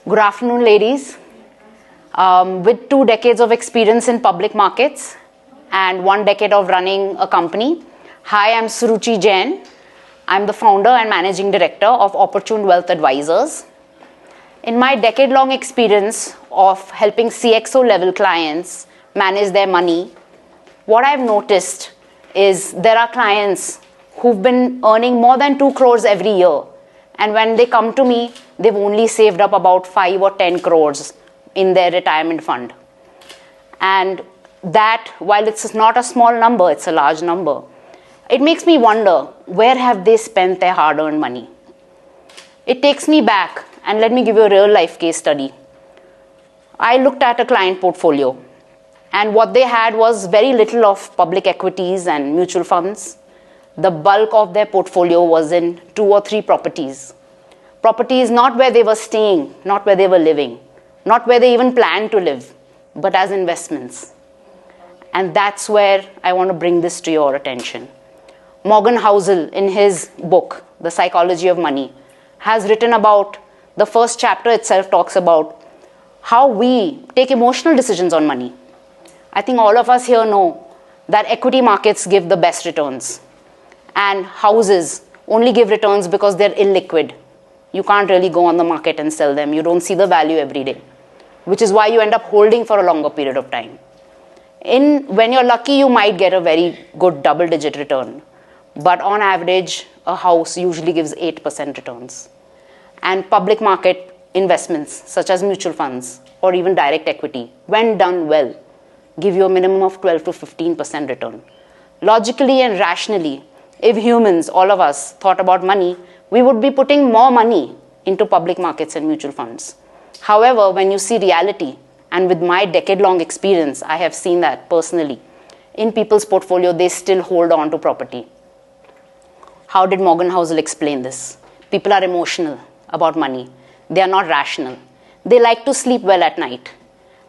Good afternoon, ladies. With 2 decades of experience in public markets and 1 decade of running a company, hi, I'm Suruchi Jain. I'm the founder and managing director of Opportune Wealth Advisors. In my decade-long experience of helping CXO level clients manage their money, what I've noticed is there are clients who've been earning more than 2 crores every year. And when they come to me, they've only saved up about 5 or 10 crores in their retirement fund. And that, while it's not a small number, it's a large number. It makes me wonder, where have they spent their hard-earned money? It takes me back, and let me give you a real-life case study. I looked at a client portfolio, and what they had was very little of public equities and mutual funds. The bulk of their portfolio was in 2 or 3 properties. Properties not where they were staying, not where they were living, not where they even planned to live, but as investments. And that's where I want to bring this to your attention. Morgan Housel, in his book, The Psychology of Money, has written about, the first chapter itself talks about how we take emotional decisions on money. I think all of us here know that equity markets give the best returns. And houses only give returns because they're illiquid. You can't really go on the market and sell them. You don't see the value every day, which is why you end up holding for a longer period of time. When you're lucky, you might get a very good double-digit return. But on average, a house usually gives 8% returns. And public market investments, such as mutual funds or even direct equity, when done well, give you a minimum of 12 to 15% return. Logically and rationally, if humans, all of us, thought about money, we would be putting more money into public markets and mutual funds. However, when you see reality, and with my decade-long experience, I have seen that personally, in people's portfolio, they still hold on to property. How did Morgan Housel explain this? People are emotional about money. They are not rational. They like to sleep well at night.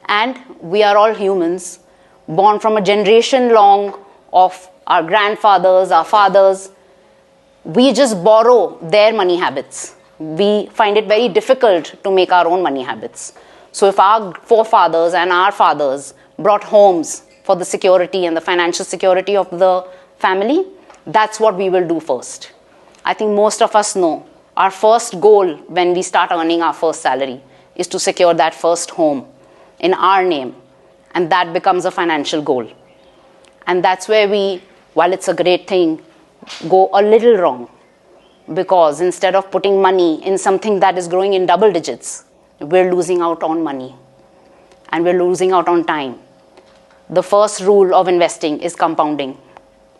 And we are all humans, born from a generation long of our grandfathers, our fathers. We just borrow their money habits. We find it very difficult to make our own money habits. So if our forefathers and our fathers brought homes for the security and the financial security of the family, that's what we will do first. I think most of us know our first goal when we start earning our first salary is to secure that first home in our name. And that becomes a financial goal. And that's where we, while it's a great thing, go a little wrong. Because instead of putting money in something that is growing in double digits, we're losing out on money. And we're losing out on time. The first rule of investing is compounding.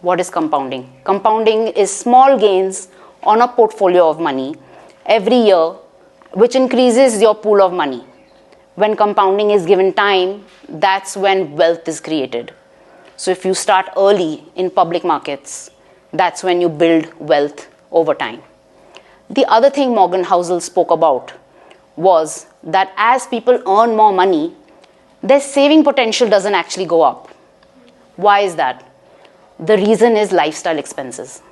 What is compounding? Compounding is small gains on a portfolio of money every year, which increases your pool of money. When compounding is given time, that's when wealth is created. So if you start early in public markets, that's when you build wealth over time. The other thing Morgan Housel spoke about was that as people earn more money, their saving potential doesn't actually go up. Why is that? The reason is lifestyle expenses.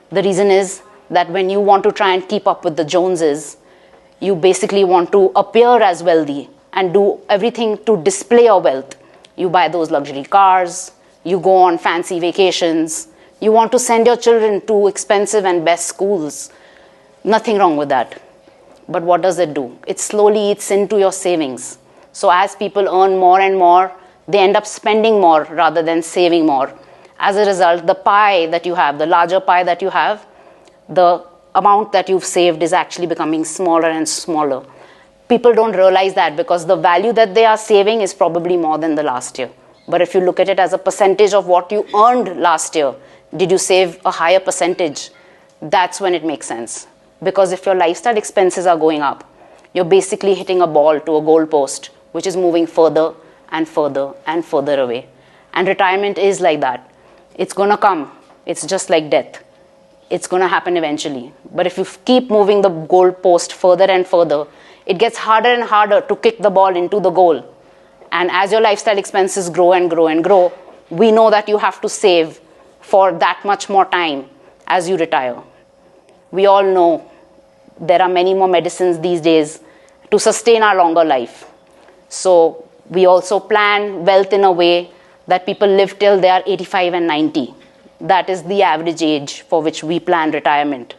The reason is that when you want to try and keep up with the Joneses, you basically want to appear as wealthy and do everything to display your wealth. You buy those luxury cars, you go on fancy vacations, you want to send your children to expensive and best schools. Nothing wrong with that. But what does it do? It slowly eats into your savings. So as people earn more and more, they end up spending more rather than saving more. As a result, the pie that you have, the larger pie that you have, the amount that you've saved is actually becoming smaller and smaller. People don't realize that because the value that they are saving is probably more than the last year. But if you look at it as a percentage of what you earned last year, did you save a higher percentage? That's when it makes sense. Because if your lifestyle expenses are going up, you're basically hitting a ball to a goal post, which is moving further and further and further away. And retirement is like that. It's going to come. It's just like death. It's going to happen eventually. But if you keep moving the goal post further and further, it gets harder and harder to kick the ball into the goal. And as your lifestyle expenses grow and grow and grow, we know that you have to save for that much more time as you retire. We all know there are many more medicines these days to sustain our longer life. So we also plan wealth in a way that people live till they are 85 and 90. That is the average age for which we plan retirement.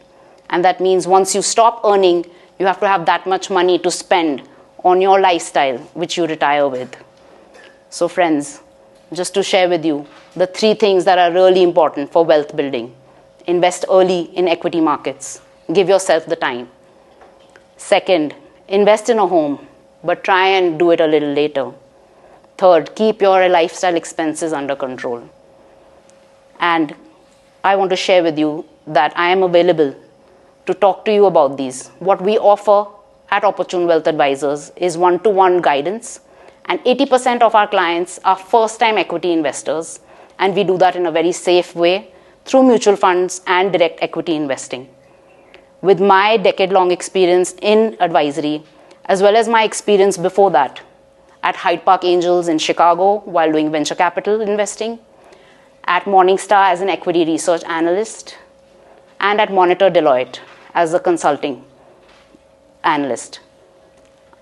And that means once you stop earning, you have to have that much money to spend on your lifestyle, which you retire with. So friends, just to share with you the 3 things that are really important for wealth building. Invest early in equity markets. Give yourself the time. Second, invest in a home, but try and do it a little later. Third, keep your lifestyle expenses under control. And I want to share with you that I am available to talk to you about these. What we offer at Opportune Wealth Advisors is one-to-one guidance, and 80% of our clients are first-time equity investors, and we do that in a very safe way through mutual funds and direct equity investing. With my decade-long experience in advisory, as well as my experience before that at Hyde Park Angels in Chicago while doing venture capital investing, at Morningstar as an equity research analyst, and at Monitor Deloitte as a consulting analyst,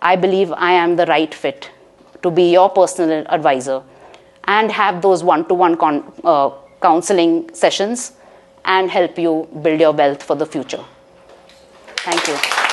I believe I am the right fit to be your personal advisor and have those one-to-one counseling sessions and help you build your wealth for the future. Thank you.